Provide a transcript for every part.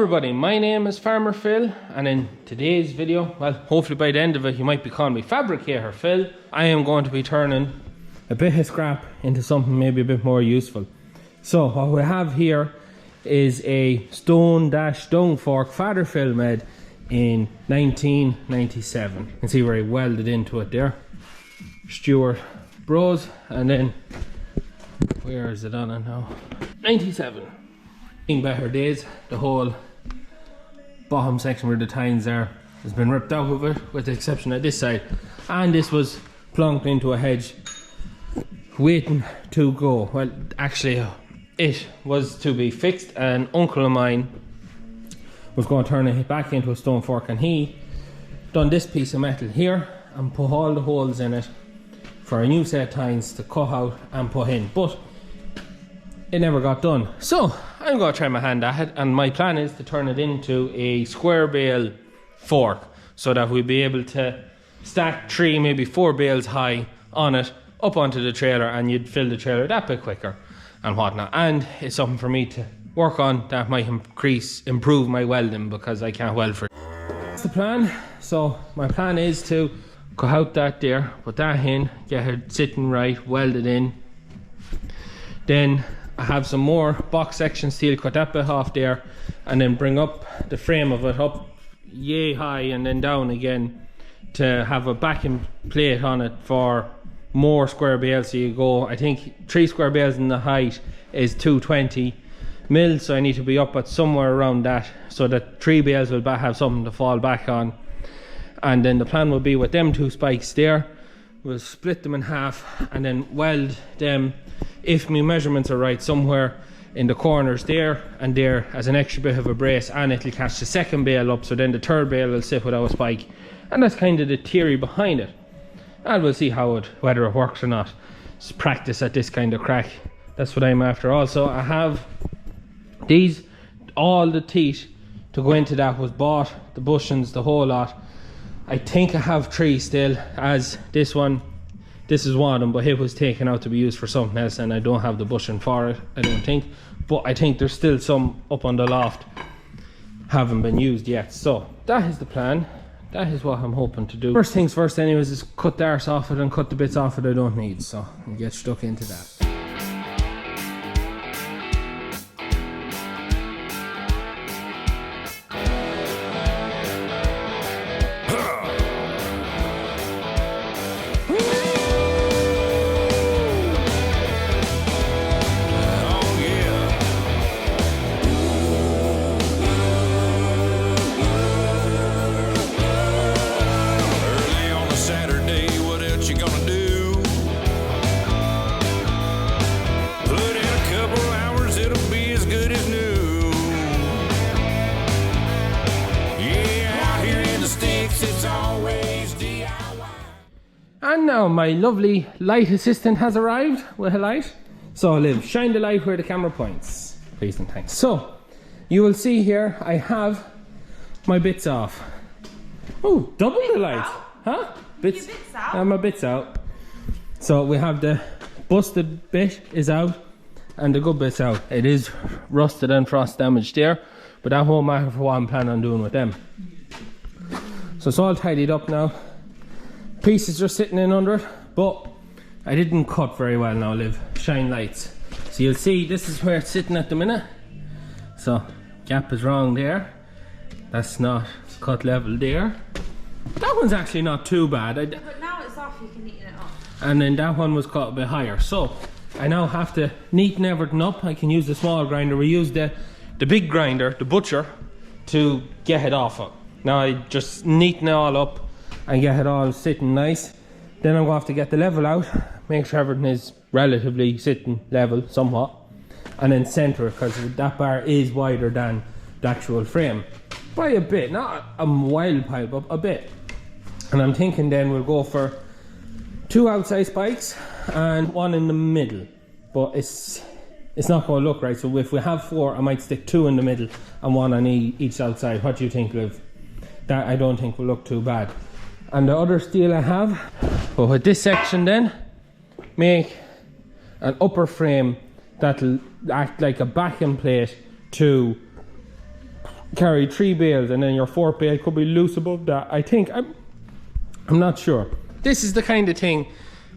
everybody, my name is Farmer Phil, and in today's video, well, hopefully by the end of it you might be calling me Fabricator Phil. I am going to be turning a bit of scrap into something maybe a bit more useful. So what we have here is a stone fork father Phil made in 1997. You can see where he welded into it there. Stewart Bros, and then where is it on it now? 97. In better days, the whole bottom section where the tines are has been ripped out of it, with the exception of this side, and this was plunked into a hedge waiting to go. Well, actually it was to be fixed. An uncle of mine was going to turn it back into a stone fork, and he done this piece of metal here and put all the holes in it for a new set of tines to cut out and put in, but it never got done. So I'm going to try my hand at it, and my plan is to turn it into a square bale fork so that we'll be able to stack 3, maybe 4 bales high on it up onto the trailer, and you'd fill the trailer that bit quicker and whatnot. And it's something for me to work on that might improve my welding, because I can't weld for it. That's the plan. So my plan is to cut out that there, put that in, get it sitting right, weld it in. Then I have some more box section steel, cut that bit off there, and then bring up the frame of it up yay high and then down again to have a backing plate on it for more square bales. So you go, I think 3 square bales in the height is 220 mil, so I need to be up at somewhere around that, so that 3 bales will have something to fall back on. And then the plan will be with them 2 spikes there, we'll split them in half and then weld them, if my measurements are right, somewhere in the corners there and there as an extra bit of a brace, and it'll catch the second bale up, so then the third bale will sit without a spike. And that's kind of the theory behind it, and we'll see whether it works or not. It's practice at this kind of crack, that's what I'm after. Also, I have these, all the teeth to go into that was bought, the bushings, the whole lot. I think I have 3 still, as this one, this is one of them, but it was taken out to be used for something else, and I don't have the bushing for it, I don't think. But I think there's still some up on the loft haven't been used yet. So that is the plan, that is what I'm hoping to do. First things first anyways is cut the arse off it and cut the bits off it I don't need, so I'll get stuck into that. And now my lovely light assistant has arrived with a light. So Liv, shine the light where the camera points, please and thanks. So you will see here I have my bits off. Oh, double the light. Huh? Bits out? My bits out. So we have the busted bit is out and the good bit's out. It is rusted and frost damaged there, but that won't matter for what I'm planning on doing with them. So it's all tidied up now. Pieces are sitting in under it, but I didn't cut very well now, Liv. Shine lights. So you'll see this is where it's sitting at the minute. So gap is wrong there. That's not cut level there. That one's actually not too bad. Yeah, but now it's off, you can neaten it up. And then that one was cut a bit higher. So I now have to neaten everything up. I can use the small grinder. We use the big grinder, the butcher, to get it off of. Now I just neaten it all up and get it all sitting nice. Then I'm going to have to get the level out, make sure everything is relatively sitting level somewhat, and then center it, because that bar is wider than the actual frame by a bit, not a wild pile, but a bit. And I'm thinking then we'll go for 2 outside spikes and 1 in the middle, but it's not going to look right. So if we have 4, I might stick 2 in the middle and 1 on each outside. What do you think, Liv? That I don't think will look too bad. And the other steel I have, but with this section then, make an upper frame that'll act like a backing plate to carry 3 bales, and then your 4th bale could be loose above that. I think, I'm not sure. This is the kind of thing,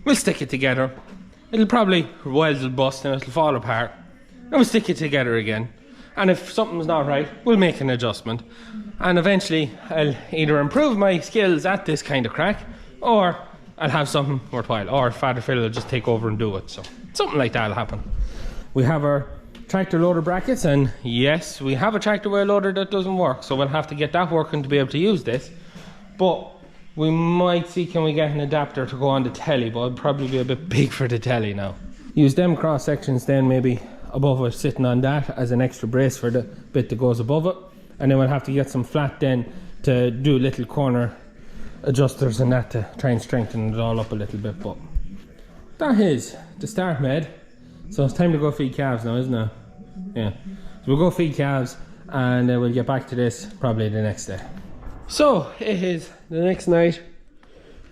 we'll stick it together. It'll probably, weld will bust and it'll fall apart. And we'll stick it together again. And if something's not right, we'll make an adjustment. And eventually, I'll either improve my skills at this kind of crack, or I'll have something worthwhile. Or Father Phil will just take over and do it. So, something like that will happen. We have our tractor loader brackets, and yes, we have a tractor wheel loader that doesn't work. So we'll have to get that working to be able to use this. But we might see, can we get an adapter to go on the telly, but it'll probably be a bit big for the telly now. Use them cross sections then maybe above it, sitting on that as an extra brace for the bit that goes above it. And then we'll have to get some flat then to do little corner adjusters and that to try and strengthen it all up a little bit. But that is the start made. So it's time to go feed calves now, isn't it? Yeah. So we'll go feed calves and we'll get back to this probably the next day. So it is the next night.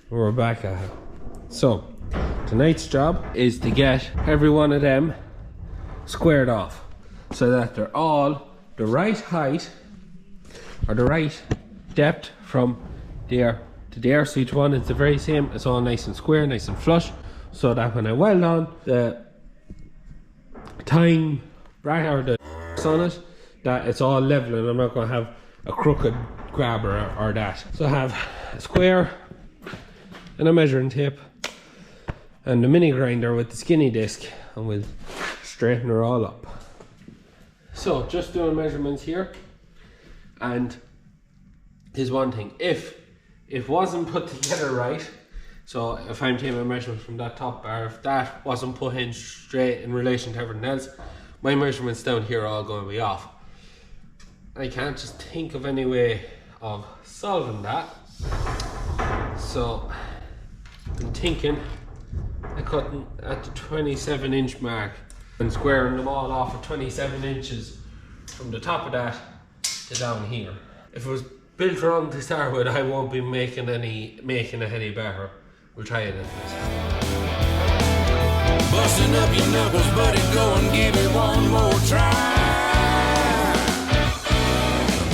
We're back at it. So tonight's job is to get every one of them squared off so that they're all the right height or the right depth from there to there. So each one is the very same. It's all nice and square, nice and flush, so that when I weld on the time or the on it, that it's all level and I'm not going to have a crooked grabber or that. So I have a square and a measuring tape and the mini grinder with the skinny disc, and we'll straighten her all up. So just doing measurements here, and here's one thing, if it wasn't put together right, so if I'm taking my measurements from that top bar, if that wasn't put in straight in relation to everything else, my measurements down here are all going to be off. I can't just think of any way of solving that, so I'm thinking I cut at the 27-inch mark and squaring them all off at 27 inches from the top of that to down here. If it was built wrong to start with, I won't be making it any better. We'll try it anyways. Busting up your knuckles, buddy, go and give it one more try.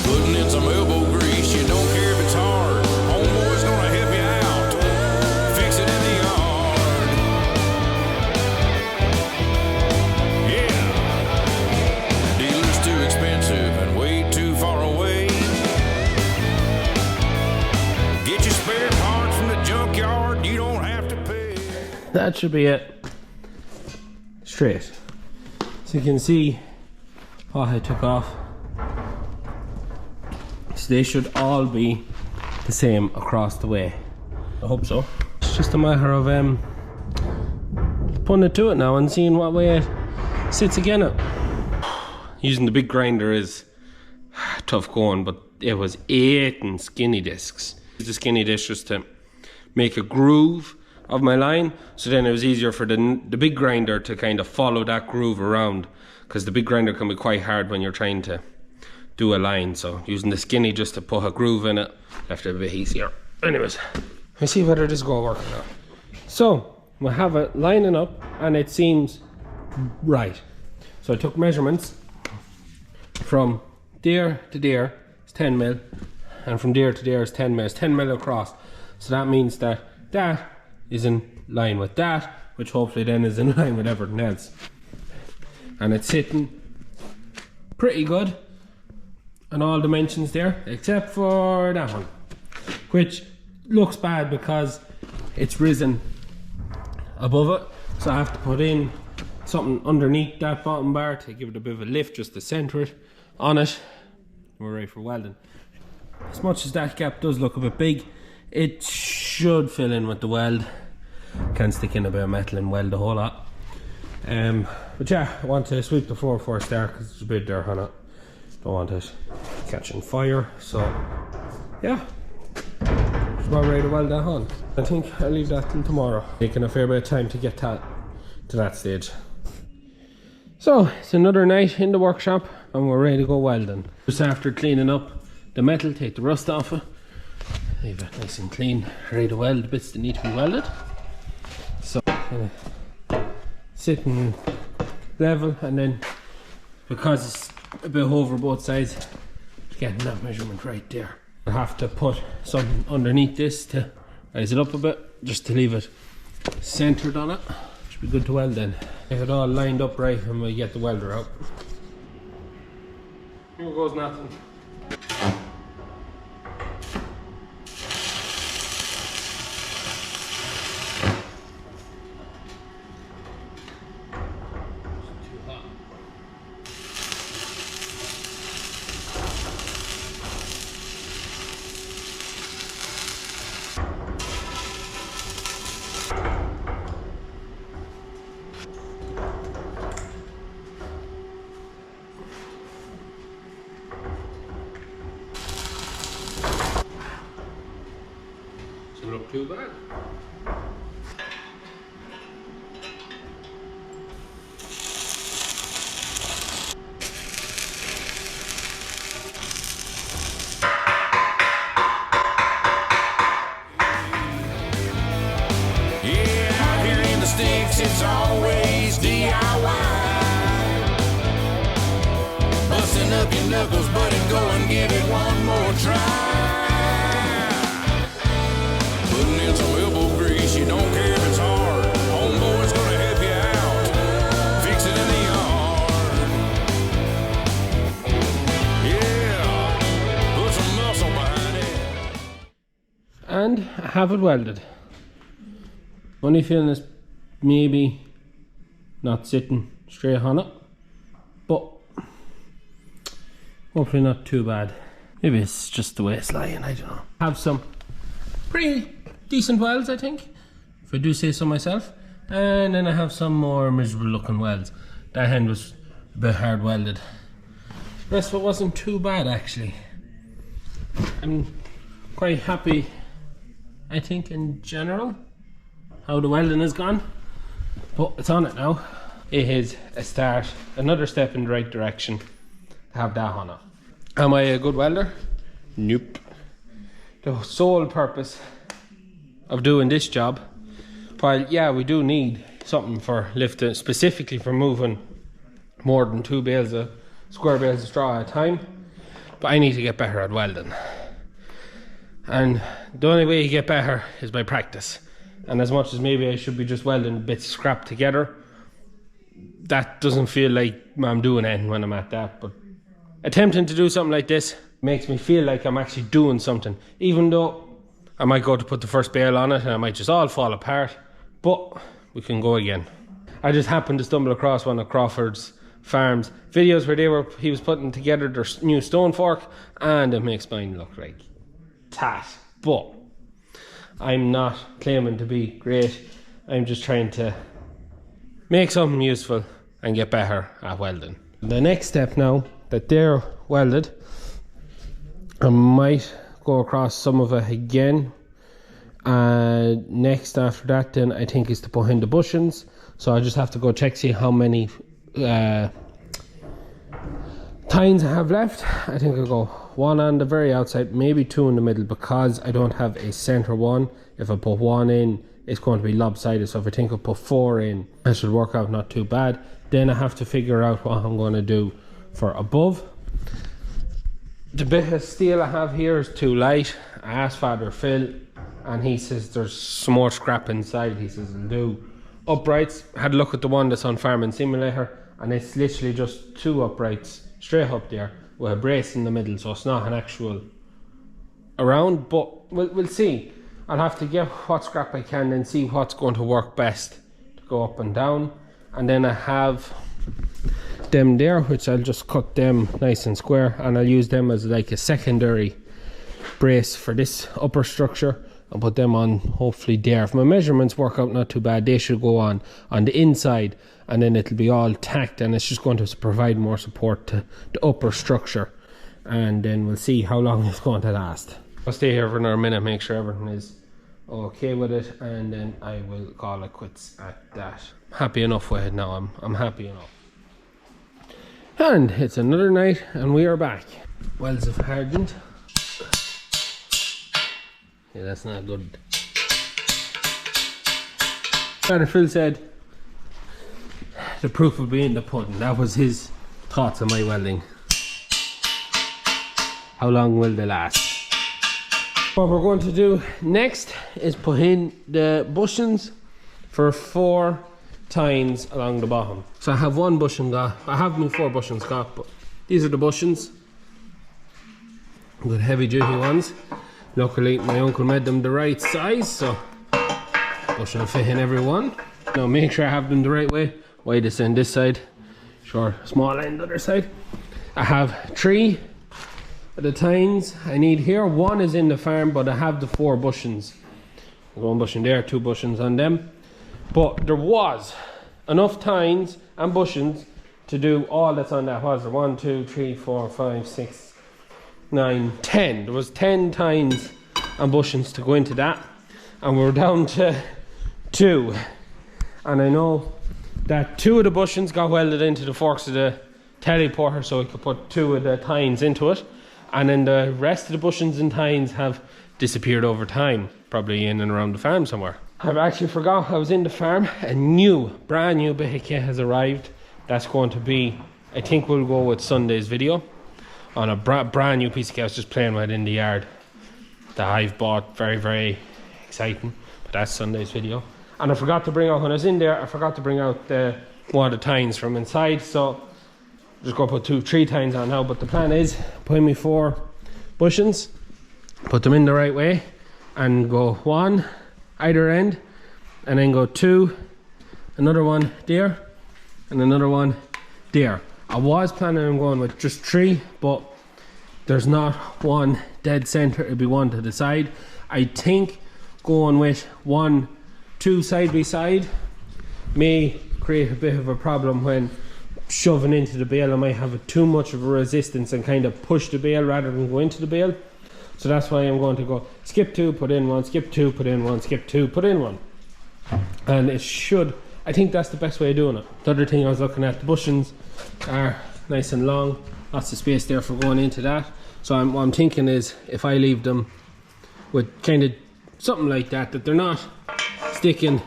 Putting in some elbow grease, you don't care if it's hard. Homeboy's gonna help you out. Fix it in the yard. Yeah. Dealer's too expensive and way too far away. Get your spare parts from the junkyard, you don't have to pay. That should be it. Straight. So you can see what I took off. So they should all be the same across the way. I hope so. It's just a matter of putting it to it now and seeing what way it sits again. Using the big grinder is tough going, but it was 8 skinny discs. The skinny disc just to make a groove of my line, so then it was easier for the big grinder to kind of follow that groove around, because the big grinder can be quite hard when you're trying to do a line. So using the skinny just to put a groove in it left it a bit easier. Anyways, let's see whether this is going to work or not. So we have it lining up and it seems right. So I took measurements from there to there, it's 10 mil, and from there to there is 10 mil. It's 10 mil across. So that means that that is in line with that, which hopefully then is in line with everything else. And it's sitting pretty good on all dimensions there, except for that one, which looks bad because it's risen above it. So I have to put in something underneath that bottom bar to give it a bit of a lift, just to center it on it. We're ready for welding. As much as that gap does look a bit big, it should fill in with the weld. Can stick in a bit of metal and weld the whole lot. But yeah, I want to sweep the floor before I start because there's a bit there on it. Don't want it catching fire. So yeah, just about ready to weld that on. I think I'll leave that till tomorrow. Taking a fair bit of time to get that to that stage. So it's another night in the workshop and we're ready to go welding. Just after cleaning up the metal, take the rust off it, leave it nice and clean, ready to weld the bits that need to be welded. So sitting level, and then because it's a bit over both sides, getting that measurement right there. I have to put something underneath this to raise it up a bit, just to leave it centered on it. Should be good to weld then. Get it all lined up right and we get the welder out. Here goes nothing. Doesn't look too bad. Yeah, out here in the sticks, it's always DIY. Busting up your knuckles, buddy, go and give it one more try. Putting in some elbow grease, you don't care if it's hard. Homeboy's gonna help you out. Fix it in the yard. Yeah, put some muscle behind it. And I have it welded. Only feeling is maybe not sitting straight on it, but hopefully not too bad. Maybe it's just the way it's lying, I don't know. Have some pretty decent welds, I think, if I do say so myself. And then I have some more miserable looking welds. That hand was a bit hard welded. The rest of it wasn't too bad actually. I'm quite happy, I think, in general, how the welding has gone. But it's on it now. It is a start, another step in the right direction to have that on it. Am I a good welder? Nope. The sole purpose of doing this job, while yeah, we do need something for lifting, specifically for moving more than 2 bales of square bales of straw at a time, but I need to get better at welding. And the only way you get better is by practice. And as much as maybe I should be just welding bits of scrap together, that doesn't feel like I'm doing anything when I'm at that. But attempting to do something like this makes me feel like I'm actually doing something, even though I might go to put the first bale on it and it might just all fall apart, but we can go again. I just happened to stumble across one of Crawford's Farm's videos where he was putting together their new stone fork, and it makes mine look like tat. But I'm not claiming to be great. I'm just trying to make something useful and get better at welding. The next step now that they're welded, I might go across some of it again. Next after that then I think is to put in the bushings. So I just have to go check, see how many tines I have left. I think I'll go 1 on the very outside, maybe 2 in the middle, because I don't have a center one. If I put 1 in, it's going to be lopsided. So if I think I'll put 4 in, that should work out not too bad. Then I have to figure out what I'm going to do for above. The bit of steel I have here is too light. I asked Father Phil and he says there's some more scrap inside. He says it'll do. Uprights, had a look at the one that's on Farming Simulator, and it's literally just 2 uprights straight up there with a brace in the middle, so it's not an actual around, but we'll see. I'll have to get what scrap I can and see what's going to work best to go up and down. And then I have them there, which I'll just cut them nice and square, and I'll use them as like a secondary brace for this upper structure and put them on hopefully there. If my measurements work out not too bad, they should go on the inside, and then it'll be all tacked, and it's just going to provide more support to the upper structure. And then we'll see how long it's going to last. I'll stay here for another minute, make sure everything is okay with it, and then I will call it quits at that. Happy enough with it now. I'm happy enough. And it's another night and we are back. Welds have hardened. Yeah, that's not good. Father Phil said the proof will be in the pudding. That was his thoughts on my welding. how long will they last. What we're going to do next is put in the bushings for 4 tines along the bottom. So I have 1 bushing got, I have my 4 bushings got, but these are the bushings. Good heavy duty ones. Luckily my uncle made them the right size, so bushing will fit in every one. Now make sure I have them the right way. Widest end this side, sure, small end the other side. I have 3 of the tines I need here. 1 is in the farm, but I have the 4 bushings. 1 bushing there, 2 bushings on them. But there was enough tines and bushings to do all that's on that. Was there 1, 2, 3, 4, 5, 6, 9, 10. There was 10 tines and bushings to go into that, and we're down to 2. And I know that 2 of the bushings got welded into the forks of the teleporter, so I could put 2 of the tines into it. And then the rest of the bushings and tines have disappeared over time, probably in and around the farm somewhere. I've actually forgot I was in the farm. A brand new bit of kit has arrived. That's going to be, I think we'll go with Sunday's video on a brand new piece of kit I was just playing with in the yard that I've bought. Very, very exciting, but that's Sunday's video. And I forgot to bring out, when I was in there, I forgot to bring out one of the tines from inside, so just go put 3 tines on now. But the plan is put in me 4 bushings, put them in the right way, and go 1 either end, and then go 2, another 1 there, and another 1 there. I was planning on going with just 3, but there's not 1 dead center. It'll be 1 to the side. I think going with 1, 2 side by side may create a bit of a problem when shoving into the bale. I might have too much of a resistance and kind of push the bale rather than go into the bale. So that's why I'm going to go skip 2, put in 1, skip 2, put in 1, skip 2, put in 1. And it should, I think that's the best way of doing it. The other thing I was looking at, the bushings are nice and long, lots of space there for going into that. So what I'm thinking is, if I leave them with kind of something like that, that they're not sticking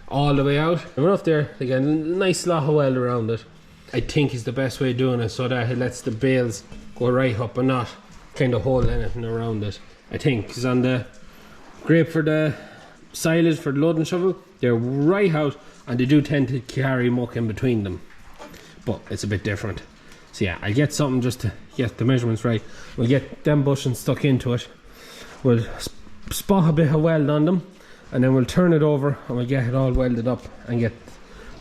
all the way out. And enough there, they get a nice lot of weld around it, I think is the best way of doing it, so that it lets the bales go right up and not kind of hold anything around it. I think, because on the grip for the silage for the loading shovel, they're right out, and they do tend to carry muck in between them, but it's a bit different. So yeah, I'll get something just to get the measurements right. We'll get them bushings stuck into it, we'll spot a bit of weld on them, and then we'll turn it over and we'll get it all welded up and get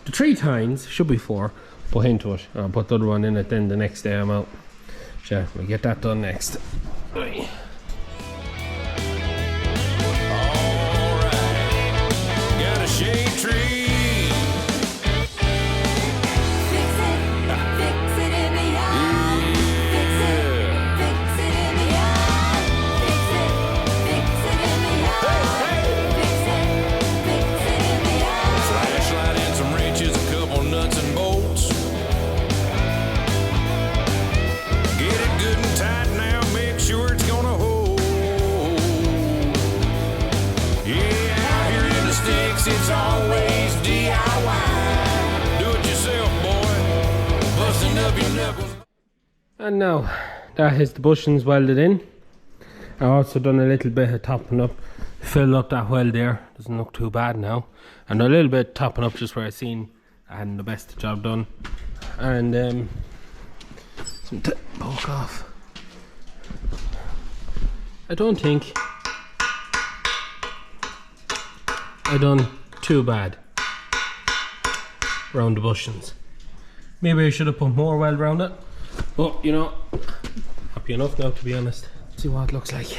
the 3 tines, should be 4, put into it. I'll put the other 1 in it then the next day I'm out. So we'll get that done next. Right. Alright, got a shade tree. It's always DIY. Do it yourself, boy. Busting up your knuckles. And now that is the bushings welded in. I've also done a little bit of topping up, filled up that weld there. Doesn't look too bad now. And a little bit topping up just where I seen I hadn't the best job done. And some poke off. I don't think I done too bad around the bushings. Maybe I should have put more weld around it, but you know, happy enough now, to be honest. See what it looks like.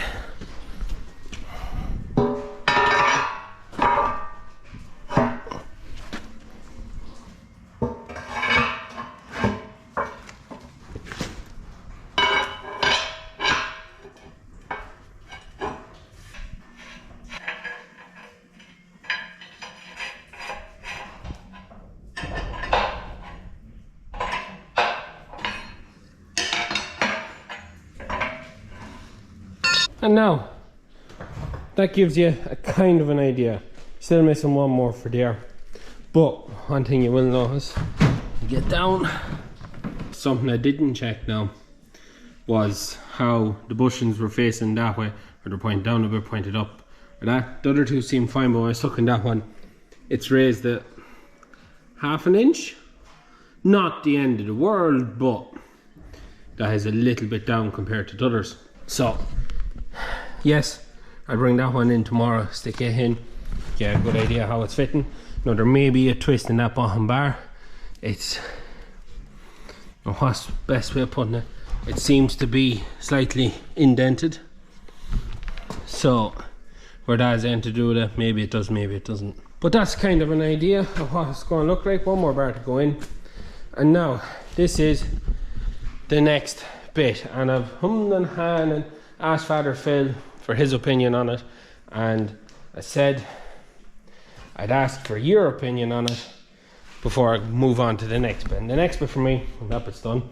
And now, that gives you a kind of an idea. Still missing 1 more for there. But one thing you will notice, you get down, something I didn't check now. was how the bushings were facing that way, or they're pointed down a bit, pointed up, or that. The other two seemed fine, but when I was sucking that one, it's raised it half an inch. Not the end of the world, but that is a little bit down compared to the others. So yes, I'll bring that one in tomorrow, stick it in, get a good idea how it's fitting. Now there may be a twist in that bottom bar. It's, what's the best way of putting it? It seems to be slightly indented. So where that has anything to do with it, maybe it does, maybe it doesn't. But that's kind of an idea of what it's going to look like. One more bar to go in. And now this is the next bit, and I've hummed and hawed and asked Father Phil for his opinion on it, and I said I'd ask for your opinion on it before I move on to the next bit. And the next bit for me, when that bit's done,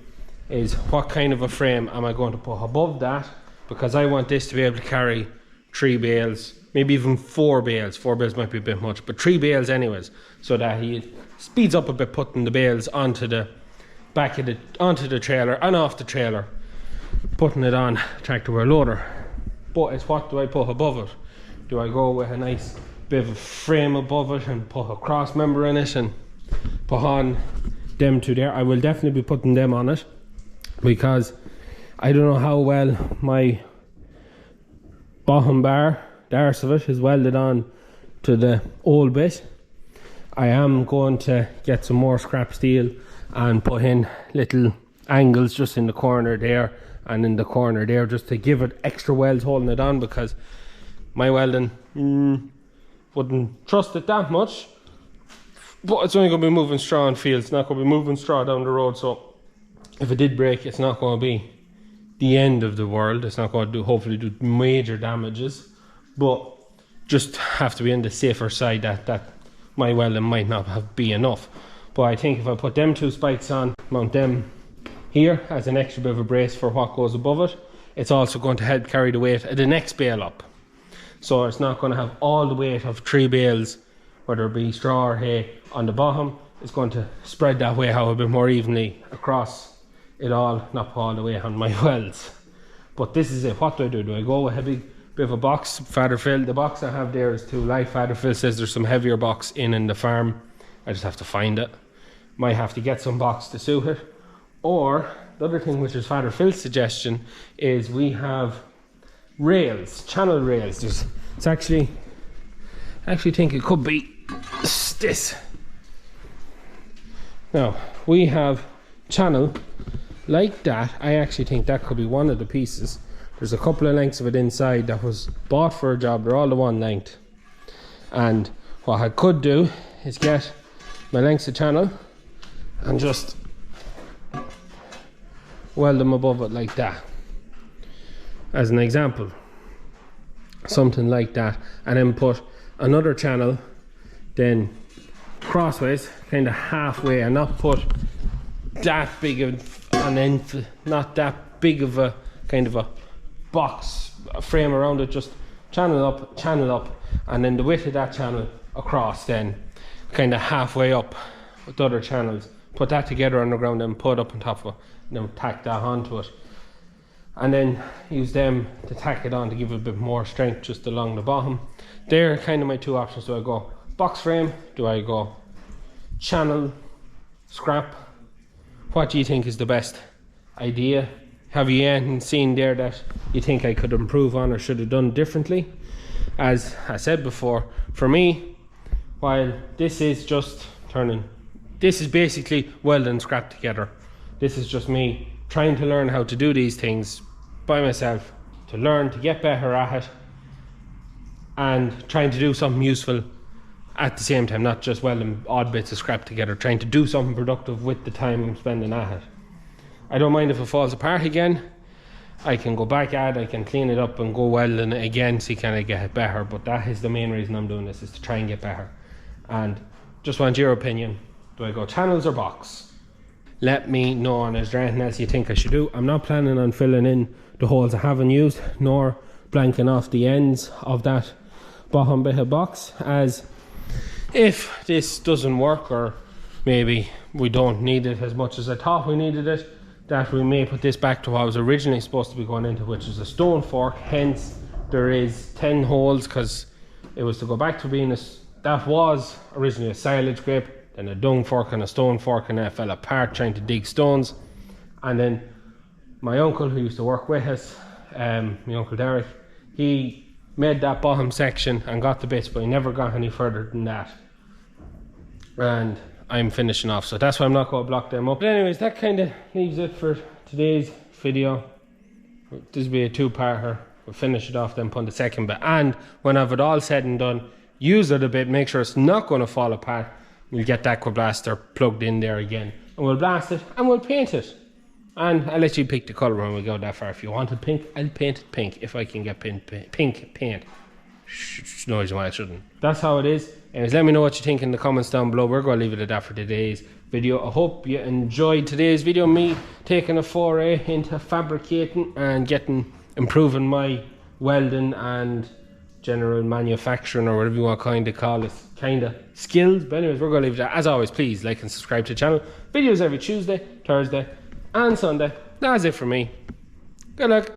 is what kind of a frame am I going to put above that, because I want this to be able to carry 3 bales, maybe even 4 bales. 4 bales might be a bit much, but 3 bales anyways, so that he speeds up a bit putting the bales onto the back of the, onto the trailer and off the trailer, putting it on tractor wheel loader. But it's what do I put above it? Do I go with a nice bit of a frame above it and put a cross member in it and put on them two there? I will definitely be putting them on it, because I don't know how well my bottom bar, the arse of it, is welded on to the old bit. I am going to get some more scrap steel and put in little angles just in the corner there and in the corner there, just to give it extra welds holding it on, because my welding wouldn't trust it that much. But it's only going to be moving straw in fields, it's not going to be moving straw down the road, so if it did break, it's not going to be the end of the world. It's not going to hopefully do major damages, but just have to be on the safer side that my welding might not be enough. But I think if I put them 2 spikes on, mount them here as an extra bit of a brace for what goes above it, it's also going to help carry the weight of the next bale up. So it's not going to have all the weight of 3 bales, whether it be straw or hay, on the bottom. It's going to spread that weight out a bit more evenly across it all, not put all the weight on my welds. But this is it. What do I do? Do I go with a big bit of a box? Father Phil, the box I have there is too light. Father Phil says there's some heavier box in the farm. I just have to find it. Might have to get some box to suit it. Or the other thing, which is Father Phil's suggestion, is we have rails, channel rails. It's actually, I actually think it could be this. Now we have channel like that. I actually think that could be one of the pieces. There's a couple of lengths of it inside that was bought for a job. They're all the one length. And what I could do is get my lengths of channel and just weld them above it like that, as an example, something like that, and then put another channel then crossways, kind of halfway, and not put that big of an end, not that big of a kind of a box, a frame around it, just channel up, and then the width of that channel across, then kind of halfway up with the other channels. Put that together on the ground and put up on top of it, and then tack that onto it, and then use them to tack it on to give it a bit more strength just along the bottom. They're kind of my 2 options. Do I go box frame? Do I go channel scrap? What do you think is the best idea? Have you anything seen there that you think I could improve on or should have done differently? As I said before, for me, while this is just turning, this is basically welding scrap together. This is just me trying to learn how to do these things by myself, to learn to get better at it, and trying to do something useful at the same time, not just welding odd bits of scrap together, trying to do something productive with the time I'm spending at it. I don't mind if it falls apart again. I can go back at it, I can clean it up and go welding it again, so can I get it better. But that is the main reason I'm doing this, is to try and get better. And just want your opinion. Do I go channels or box? Let me know, and is there anything else you think I should do? I'm not planning on filling in the holes I haven't used, nor blanking off the ends of that bottom bit of box, as if this doesn't work, or maybe we don't need it as much as I thought we needed it, that we may put this back to what I was originally supposed to be going into, which is a stone fork. Hence there is 10 holes, because it was to go back to being that was originally a silage grip, then a dung fork and a stone fork, and that fell apart trying to dig stones. And then my uncle, who used to work with us, my uncle Derek, he made that bottom section and got the bits, but he never got any further than that. And I'm finishing off, so that's why I'm not going to block them up. But anyways, that kind of leaves it for today's video. This will be a two-parter. We'll finish it off, then put the second bit. And when I've it all said and done, use it a bit, make sure it's not going to fall apart. We'll get the aqua blaster plugged in there again, and we'll blast it and we'll paint it. And I'll let you pick the colour when we go that far. If you want it pink, I'll paint it pink, if I can get pink paint. No reason why I shouldn't. That's how it is. Anyways, let me know what you think in the comments down below. We're going to leave it at that for today's video. I hope you enjoyed today's video, me taking a foray into fabricating and improving my welding and general manufacturing, or whatever you want to call it, kind of skills. But anyways, we're going to leave it at that. As always, please like and subscribe to the channel. Videos every Tuesday, Thursday and Sunday. That's it for me. Good luck.